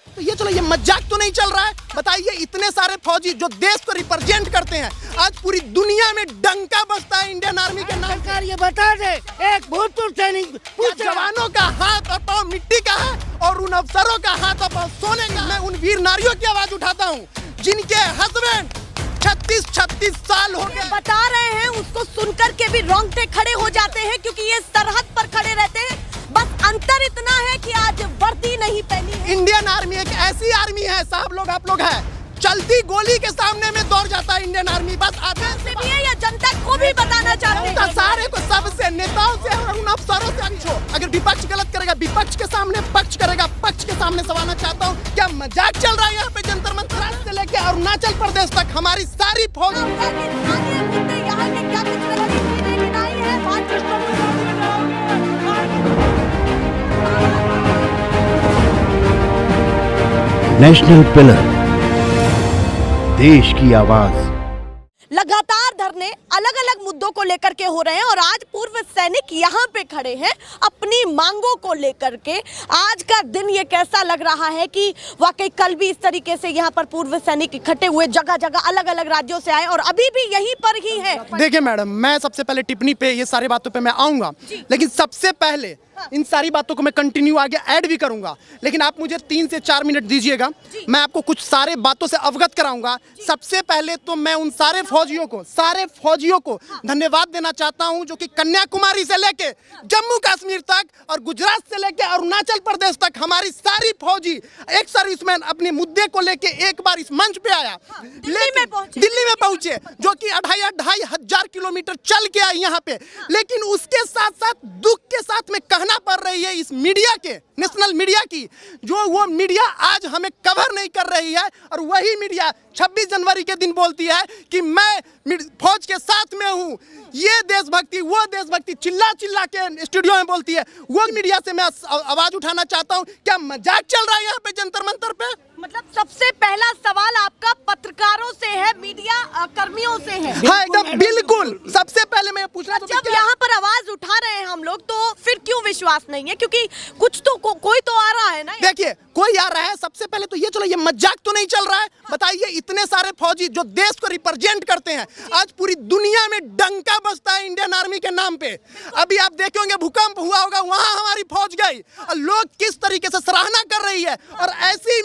तो ये चलो, ये मजाक तो नहीं चल रहा है? बताइए, इतने सारे फौजी जो देश को रिप्रेजेंट करते हैं, आज पूरी दुनिया में डंका बजता है इंडियन आर्मी के नाम। सरकार ये बता दे, एक भूतपूर्व सैनिक जवानों का हाथ और पांव मिट्टी का है और उन अफसरों का हाथ और पांव सोने का। मैं उन वीर नारियों की आवाज उठाता हूँ जिनके हस्बैंड 36 साल हो गए। बता रहे हैं, उसको सुनकर के भी रोंगटे खड़े हो जाते हैं, क्योंकि ये सरहद पर खड़े रहते हैं। बस अंतर इतना है कि आज वर्दी नहीं पहनी है। इंडियन आर्मी एक ऐसी आर्मी है, साहब लोग, आप लोग हैं, चलती गोली के सामने में दौड़ जाता है इंडियन आर्मी। बस आते से भी है या जनता को भी बताना चाहते हैं, सारे को, सबसे, नेताओं से और उन अफसरों से अच्छो। अगर विपक्ष गलत करेगा, विपक्ष के सामने पक्ष करेगा, पक्ष के सामने सवालना चाहता हूँ, क्या मजाक चल रहा है यहाँ पे? जंतर मंतर से लेके अरुणाचल प्रदेश तक हमारी सारी फौज नेशनल पिलर, देश की आवाज। लगातार धरने अलग अलग मुद्दों को लेकर के हो रहे हैं और आज पूर्व सैनिक यहाँ पे खड़े हैं अपनी मांगों को लेकर के। आज का दिन ये कैसा लग रहा है कि वाकई कल भी इस तरीके से यहाँ पर पूर्व सैनिक इकट्ठे हुए, जगह जगह अलग अलग राज्यों से आए और अभी भी यहीं पर ही है। देखिए मैडम, मैं सबसे पहले टिप्पणी पे, ये सारी बातों पे मैं आऊंगा, लेकिन सबसे पहले इन सारी बातों को मैं कंटिन्यू आगे ऐड भी करूंगा, लेकिन आप मुझे 3 से 4 मिनट दीजिएगा, मैं आपको कुछ सारे बातों से अवगत कराऊंगा। सबसे पहले तो मैं उन सारे फौजियों को धन्यवाद देना चाहता हूं जो कि कन्याकुमारी से लेके जम्मू कश्मीर तक और गुजरात से लेके अरुणाचल प्रदेश तक हमारी सारी फौजी, एक सर्विसमैन अपने मुद्दे को लेके एक बार इस मंच पे आया, दिल्ली में पहुंचे, जो कि 2,500 हजार किलोमीटर चल के आई यहाँ पे। लेकिन उसके साथ साथ दुख के साथ में कहना पड़ रही है इस मीडिया के, नेशनल मीडिया की, जो वो मीडिया आज हमें कवर नहीं कर रही है, और वही मीडिया 26 जनवरी के दिन बोलती है कि मैं फौज के साथ में हूं। ये देशभक्ति, वो देशभक्ति चिल्ला चिल्ला के स्टूडियो में बोलती है। वो मीडिया से मैं आवाज उठाना चाहता हूं, क्या मजाक चल रहा है यहाँ पे जंतर मंतर पे? मतलब सबसे पहला सवाल आपका पत्रकारों से है, मीडिया कर्मियों से है। हाँ, एकदम बिल्कुल। सबसे पहले मैं पूछना, जब यहाँ पर आवाज उठा रहे हैं हम लोग, तो फिर क्यों विश्वास नहीं है? क्योंकि कुछ तो कोई तो आ रहा है ना। देखिए, कोई आ रहा है। सबसे पहले तो ये चलो, ये मजाक तो नहीं चल रहा है? बताइए, इतने सारे फौजी जो देश को रिप्रेजेंट करते हैं, आज पूरी दुनिया में डंका बजता है इंडियन आर्मी के नाम पे। अभी आप देखे होंगे, भूकंप हुआ होगा, वहां हमारी फौज गई और लोग किस तरीके से सराहना कर रही है। और ऐसी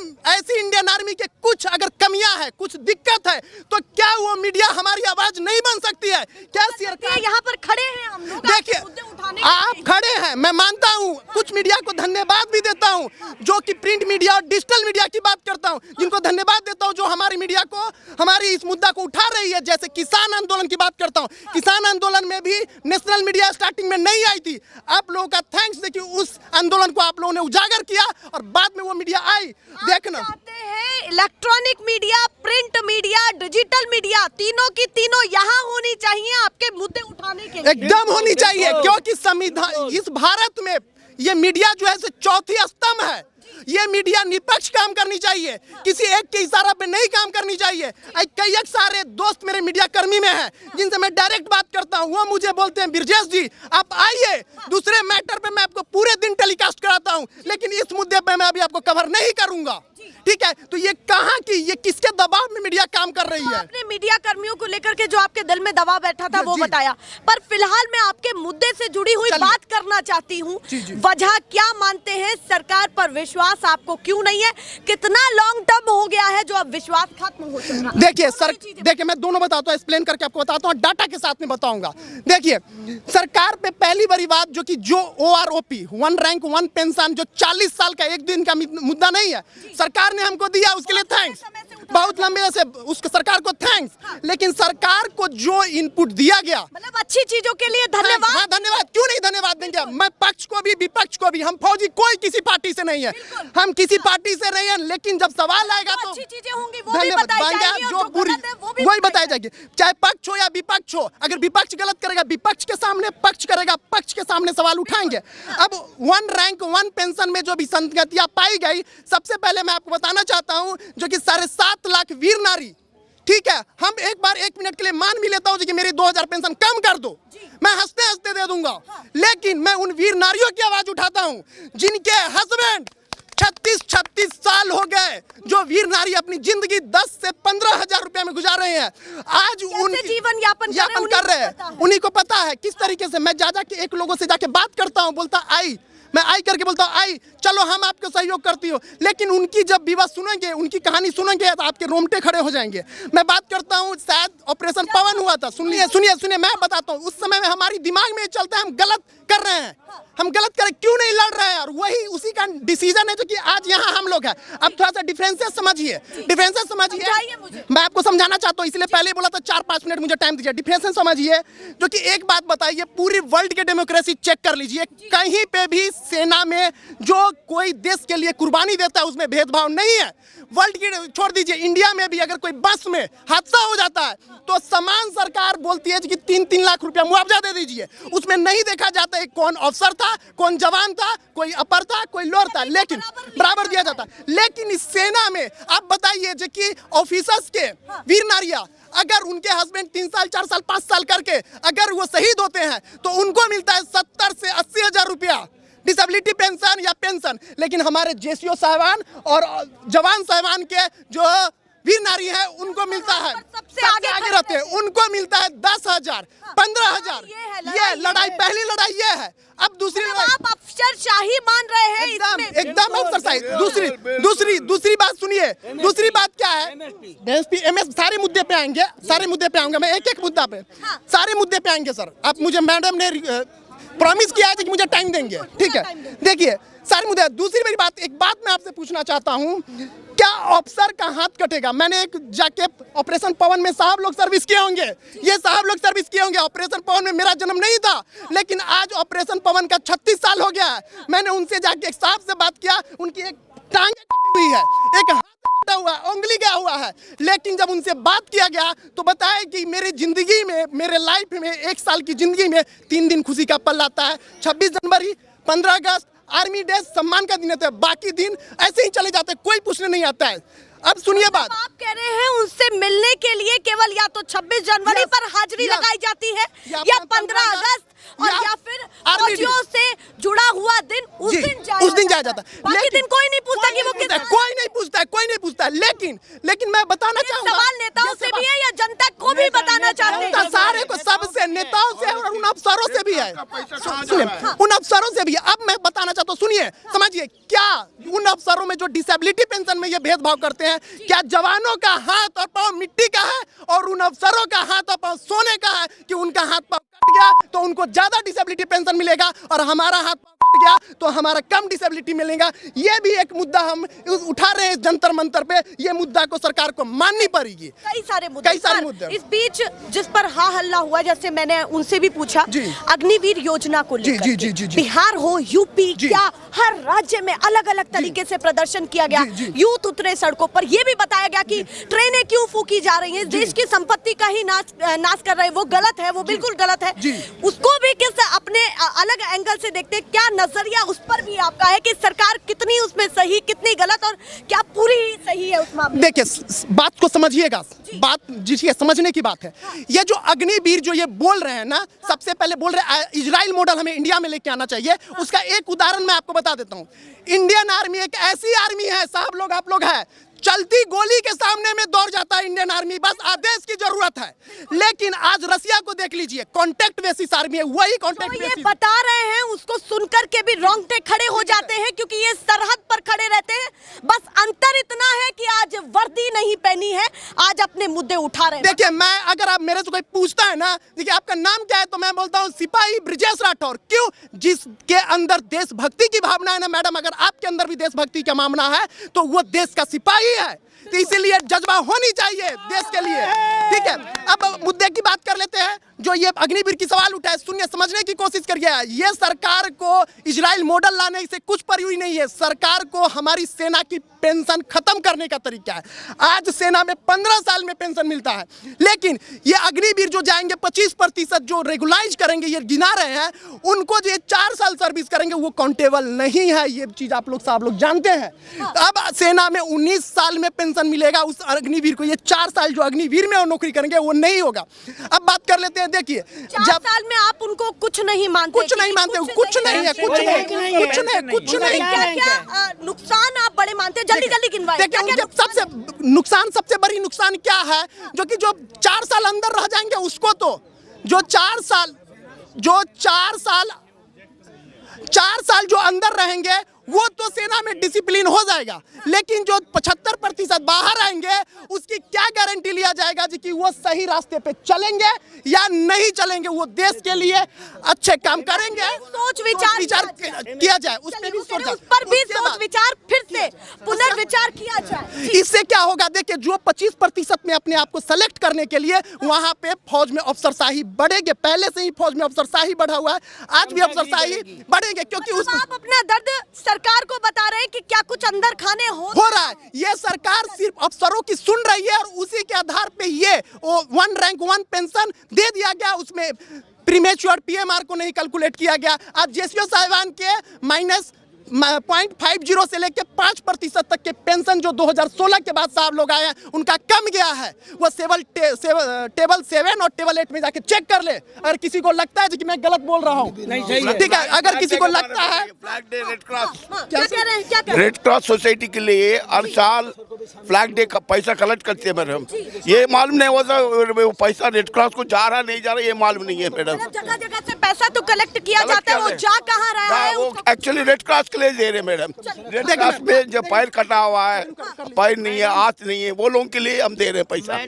इंडियन आर्मी के कुछ अगर कमियां है, कुछ दिक्कत है, तो क्या वो मीडिया हमारी आवाज नहीं बन सकती है? क्या सरकार यहाँ पर खड़े हैं हम लोग? देखिए, आप खड़े हैं, मैं मानता हूं, कुछ मीडिया को धन्यवाद भी देता हूं, जो कि प्रिंट मीडिया और डिजिटल मीडिया की बात करता हूं, जिनको धन्यवाद देता हूं, जो हमारी मीडिया को, हमारी इस मुद्दा को उठा रही है। जैसे किसान आंदोलन की बात करता हूं, किसान आंदोलन में भी नेशनल मीडिया स्टार्टिंग में नहीं आई थी। आप लोगों का थैंक्स, देखिए, उस आंदोलन को आप लोगों ने उजागर किया और बाद में वो मीडिया आई। देखना electronic media, print media, digital media, तीनों की तीनों यहाँ होनी चाहिए आपके मुद्दे उठाने के लिए। एकदम होनी चाहिए, क्योंकि संविधान, इस भारत में ये मीडिया जो है चौथी स्तंभ है। ये मीडिया निष्पक्ष काम करनी चाहिए, किसी एक के इशारा पे नहीं काम करनी चाहिए। कई सारे दोस्त मेरे मीडिया कर्मी में हैं, जिनसे मैं डायरेक्ट बात करता हूं, वो मुझे बोलते हैं, बिरजेश जी आप आइए, दूसरे मैटर पे मैं आपको पूरे दिन टेलीकास्ट कराता हूं, लेकिन इस मुद्दे पे मैं अभी आपको कवर नहीं करूंगा। ठीक है, तो ये कहां की, ये किसके दबाव में मीडिया काम कर रही है? आपने मीडिया कर्मियों को लेकर के जो आपके दिल में दबाव बैठा था वो बताया, पर फिलहाल मैं आपके मुद्दे से जुड़ी हुई बात करना चाहती हूँ। वजह क्या मानते हैं? सरकार पर विश्वास आपको क्यों नहीं है? कितना लॉन्ग टर्म हो गया है जो अब विश्वास खत्म हो चुका है? देखिए, मैं दोनों बताता हूँ, एक्सप्लेन करके आपको बताता हूँ, डाटा के साथ में बताऊंगा। देखिए, सरकार पे पहली बड़ी बात, जो कि जो OROP, 1 रैंक 1 पेंशन, जो 40 साल का एक दिन का मुद्दा नहीं है, सरकार ने हमको दिया, उसके लिए थैंक्स, बहुत लंबे से उसके सरकार को थैंक्स। लेकिन सरकार को जो इनपुट दिया गया, मतलब अच्छी चीजों के लिए धन्यवाद। हाँ, धन्यवाद, क्यों नहीं धन्यवाद देंगे? मैं पक्ष को भी, विपक्ष को भी, हम फौजी कोई किसी पार्टी से नहीं है, हम किसी पार्टी से नहीं है, लेकिन जब सवाल आएगा तो अच्छी चीजें होंगी वो भी बताई जाएगी, जो बुरी वही बताई जाएगी, चाहे पक्ष हो या विपक्ष हो। अगर विपक्ष गलत करेगा, विपक्ष के सामने पक्ष करेगा, पक्ष के सामने सवाल उठाएंगे। अब 1 रैंक 1 पेंशन में जो भी संगतियां पाई गई, सबसे पहले मैं आपको बताना चाहता हूं, जो कि 7.5 लाख वीर नारी, ठीक है, हम एक बार 1 मिनट के लिए मान भी लेता हूं कि मेरी 2000 पेंशन कम कर दो, मैं हंसते हंसते दे दूंगा, लेकिन मैं उन वीर नारियों की आवाज उठाता हूं जिनके हस्बैंड 36 साल हो लोग हैं जो वीर नारी अपनी जिंदगी 10 से 15 हजार रुपए में गुजार रहे हैं, आज उन जीवन यापन कर रहे हैं, उन्हीं को पता है किस तरीके से। मैं जा के एक लोगों से जाके बात करता हूँ, बोलता मैं आई करके बोलता हूँ, आई चलो हम आपको सहयोग करती हो, लेकिन उनकी जब विवाह सुनेंगे, उनकी कहानी सुनेंगे तो आपके रोंगटे खड़े हो जाएंगे। मैं बात करता हूँ, शायद ऑपरेशन पवन हुआ था, सुनिए मैं बताता हूँ, उस समय में हमारी दिमाग में चलता है हम गलत कर रहे हैं, हम गलत करें क्यों नहीं लड़ रहे हैं, और वही उसी का डिसीजन है जो कि आज यहाँ हम लोग हैं। अब थोड़ा सा डिफरेंसेस समझिए। मैं आपको समझाना चाहता हूँ, इसलिए पहले बोला था 4-5 मिनट मुझे टाइम दीजिए। डिफरेंसेस समझिए, जो कि एक बात बताइए, पूरी वर्ल्ड के डेमोक्रेसी चेक कर लीजिए, कहीं पे भी सेना में जो कोई देश के लिए कुर्बानी देता है उसमें भेदभाव नहीं है। वर्ल्ड की छोड़ दीजिए, इंडिया में भी अगर कोई बस में हादसा हो जाता है तो समान सरकार बोलती है कि 3-3 लाख रुपया मुआवजा दे दीजिए। उसमें नहीं देखा जाता है कौन अफसर था, कौन जवान था, कोई अपर था, कोई लोअर था, लेकिन बराबर दिया जाता। लेकिन इस सेना में आप बताइए जो कि ऑफिसर्स के वीर नारियां, अगर उनके हस्बैंड 3 साल 4 साल 5 साल करके अगर वो शहीद होते हैं तो उनको मिलता है 70 से 80 हजार रुपया डिसेबिलिटी पेंशन या पेंशन, लेकिन हमारे जेसीओ साहबान और जवान साहबान के जो वीर नारी है उनको मिलता है, सबसे आगे रहते हैं, उनको मिलता है 10,000 15,000। ये लड़ाई, पहली लड़ाई ये है। अब दूसरी लड़ाई, आप अफसरशाही मान रहे हैं, एकदम अफसरशाही। दूसरी बात सुनिए, दूसरी बात क्या है, एमएस सारे मुद्दे पे आएंगे, मैं एक मुद्दा पे सारे मुद्दे पे आएंगे सर। आप मुझे, मैडम ने प्रॉमिस किया है कि मुझे टाइम देंगे, ठीक है, देखिए सारे मुद्दे। दूसरी मेरी बात, एक बात मैं आपसे पूछना चाहता हूँ, क्या अफसर का हाथ कटेगा? मैंने एक जाके ऑपरेशन पवन में साहब लोग सर्विस किए होंगे, ये साहब लोग सर्विस किए होंगे। ऑपरेशन पवन में मेरा जन्म नहीं था, लेकिन आज ऑपरेशन पवन का 36 साल हो गया है। मैंने उनसे जाके एक साहब से बात किया, उनकी एक टांग कटी हुई है, एक हाथ कटा हुआ है, उंगली गया हुआ है, लेकिन जब उनसे बात किया गया तो बताया कि मेरी जिंदगी में, मेरे लाइफ में 1 साल की जिंदगी में 3 दिन खुशी का पल आता है, 26 जनवरी, 15 अगस्त, आर्मी डे, सम्मान का दिन होता है, बाकी दिन ऐसे ही चले जाते हैं, कोई पूछने नहीं आता है। अब सुनिए बात, आप कह रहे हैं उनसे मिलने के लिए केवल या तो 26 जनवरी पर हाजिरी लगाई जाती है या 15 अगस्त और या फिर फौजियों से जुड़ा हुआ दिन उस दिन जाया जाता है। बाकी दिन कोई नहीं पूछता कि वो कितना, कोई नहीं पूछता। लेकिन मैं बताना चाहूंगा, सवाल नेताओं से भी है या जनता को भी बताना चाहते हैं? सारे को, सबसे, नेताओं से और उन अफसरों से भी है, सुनिए, उन अफसरों से भी। अब मैं बताना चाहता हूँ, सुनिए, समझिए, क्या उन अफसरों में जो डिसेबिलिटी पेंशन में ये भेदभाव करते हैं, क्या जवानों का हाथ और पांव मिट्टी का है और उन अफसरों का हाथ और पांव सोने का है कि उनका हाथ पांव कट गया तो उनको ज्यादा डिसेबिलिटी पेंशन मिलेगा और हमारा हाथ पांव कट गया तो हमारा कम डिसेबिलिटी मिलेगा? ये भी एक मुद्दा हम उठा रहे हैं जंतर मंतर पे, ये मुद्दा को सरकार को माननी पड़ेगी। कई सारे मुद्दे। इस बीच जिस पर हा हल्ला हुआ, जैसे मैंने उनसे भी पूछा, अग्निवीर योजना को लेकर बिहार हो, यूपी, क्या हर राज्य में अलग अलग तरीके से प्रदर्शन किया गया, यूथ उतरे सड़कों पर, यह भी बताया गया कि ट्रेनें क्यों फूकी जा रही हैं, देश की संपत्ति का ही नाश कर रहे हैं, वो गलत है, वो बिल्कुल गलत है। उसको भी किस अपने अलग एंगल से देखते, क्या नजरिया उस पर भी आपका है कि सरकार कितनी उसमें सही, कितनी गलत, और क्या पूरी सही है उस मामले? देखिए, बात को समझिएगा, बात जिसके समझने की बात है। ये जो अग्निवीर जो ये बोल रहे हैं ना, सबसे पहले बोल रहे हैं इजराइल मॉडल हमें इंडिया में लेके आना चाहिए। उसका एक उदाहरण मैं आपको बता देता हूँ। इंडियन आर्मी एक ऐसी आर्मी है, साहब लोग, आप लोग है, चलती गोली के सामने में दौड़ जाता है इंडियन आर्मी, बस आदेश की जरूरत है। लेकिन आज रसिया को देख लीजिए, कॉन्टैक्ट बेसिस आर्मी है, वही कॉन्टैक्ट बेसिस। ये बता रहे हैं, उसको सुनकर के भी रोंगटे खड़े हो जाते हैं, क्योंकि ये सरहद पर खड़े रहते हैं। बस अंतर इतना है कि आज वर्दी नहीं पहनी है, आज अपने मुद्दे उठा रहे हैं। देखिए, मैं, अगर आप मेरे से कोई पूछता है ना, देखिए आपका नाम क्या है, तो मैं बोलता हूँ सिपाही ब्रिजेश राठौर। क्यों? जिसके अंदर देशभक्ति की भावना है ना मैडम, अगर आपके अंदर भी देशभक्ति का मामला है तो वो देश का सिपाही है, तो इसीलिए जज्बा होनी चाहिए देश के लिए, ठीक है। अब मुद्दे की बात कर लेते हैं, जो ये अग्निवीर की सवाल उठाए, सुनिए, समझने की कोशिश करिए। ये सरकार को इजराइल मॉडल लाने से कुछ प्रयोजन नहीं है। सरकार को हमारी सेना की पेंशन खत्म करने का तरीका है। आज सेना में 15 साल में पेंशन मिलता है, लेकिन ये अग्निवीर जो जाएंगे 25% जो रेगुलाइज करेंगे, ये गिना रहे हैं, उनको जो 4 साल सर्विस करेंगे वो काउंटेबल नहीं है। ये चीज आप लोग जानते हैं। अब सेना में 19 साल में पेंशन पेंशन मिलेगा उस अग्निवीर को। ये 4 साल जो अग्निवीर में वो नौकरी करेंगे वो नहीं होगा। अब बात कर लेते हैं, देखिए 4 साल में आप उनको कुछ नहीं मानते? कुछ नहीं मानते, कुछ नहीं है, कुछ नहीं। क्या नुकसान आप बड़े मानते हैं? जल्दी जल्दी गिनवाइए। देखिए सबसे नुकसान, सबसे बड़ी नुकसान क्या है, जो कि जो 4 साल अंदर रह जाएंगे उसको, तो जो 4 साल जो अंदर रहेंगे वो तो सेना में डिसिप्लिन हो जाएगा, लेकिन जो 75% बाहर आएंगे उसकी क्या गारंटी लिया जाएगा जी कि वो सही रास्ते पे चलेंगे या नहीं चलेंगे, वो देश के लिए अच्छे काम करेंगे। सोच विचार किया जाए, उस पर भी उस पर भी सोच विचार फिर से पुनर्विचार किया जाए। इससे क्या होगा, देखिए जो 25% में अपने आप को सेलेक्ट करने के लिए वहां पे फौज में अफसरशाही बढ़ेंगे। पहले से ही फौज में अफसरशाही बढ़ा हुआ है, आज भी अफसरशाही बढ़ेंगे, क्योंकि आप अपना दर्द सरकार को बता रहे हैं कि क्या कुछ अंदर खाने हो रहा है। ये सरकार सिर्फ अफसरों की सुन रही है और उसी के आधार पे ये 1 रैंक 1 पेंशन दे दिया गया। उसमें प्रीमेच्योर पीएमआर को नहीं कैलकुलेट किया गया। आज जेसीओ साहिबान के -0.50 से लेके 5% तक के पेंशन जो 2016 के बाद साहब लोग आए हैं उनका कम गया है। वो टेबल 7 और टेबल 8 में जाके चेक कर ले। अगर किसी को लगता है कि मैं गलत बोल रहा हूँ, ठीक है, अगर किसी को लगता है फ्लैग डे रेड क्रॉस, क्या कह रहे हैं, क्या कह रहे हैं? रेड क्रॉस सोसाइटी के लिए हर साल फ्लैग डे का पैसा कलेक्ट करते हैं मैडम। ये मालूम नहीं होता वो पैसा रेड क्रॉस को जा रहा नहीं जा रहा, ये मालूम नहीं है मैडम। जगह जगह से पैसा तो कलेक्ट किया जाता है, वो जा कहाँ रहा है? वो एक्चुअली रेड क्रॉस के लिए दे रहे मैडम। रेड क्रॉस में जो पैर कटा हुआ है, पैर नहीं है, हाथ नहीं है, वो लोगों के लिए हम दे रहे हैं पैसा।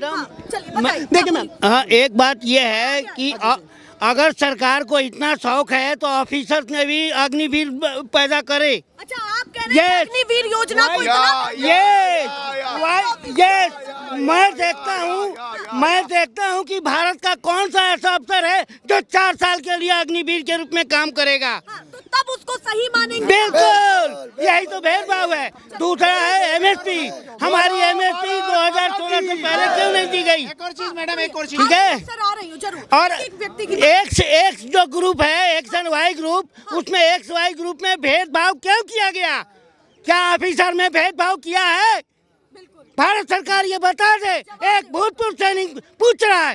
देखिए मैम, हाँ, एक बात यह है कि अगर सरकार को इतना शौक है तो ऑफिसर्स ने भी अग्निवीर पैदा करे। अच्छा, आप कह रहे हैं अग्निवीर योजना को इतना मैं देखता हूँ कि भारत का कौन सा ऐसा अफसर है जो 4 साल के लिए अग्निवीर के रूप में काम करेगा। तो तब उसको सही मानेंगे? बिल्कुल, यही तो भेदभाव है। दूसरा है एमएसपी। हमारी एमएसपी 2016 से पहले क्यों नहीं दी गई? एक और चीज मैडम, एक और चीज, ठीक है। सर आ रही हूँ जरूर। और एक व्यक्ति की एक्स जो ग्रुप है, एक्स एंड वाई ग्रुप, उसमें एक्स वाई ग्रुप में भेदभाव क्यों किया गया? क्या ऑफिसर में भेदभाव किया है? भारत सरकार ये बता दे। एक भूतपूर्व सैनिक पूछ रहा है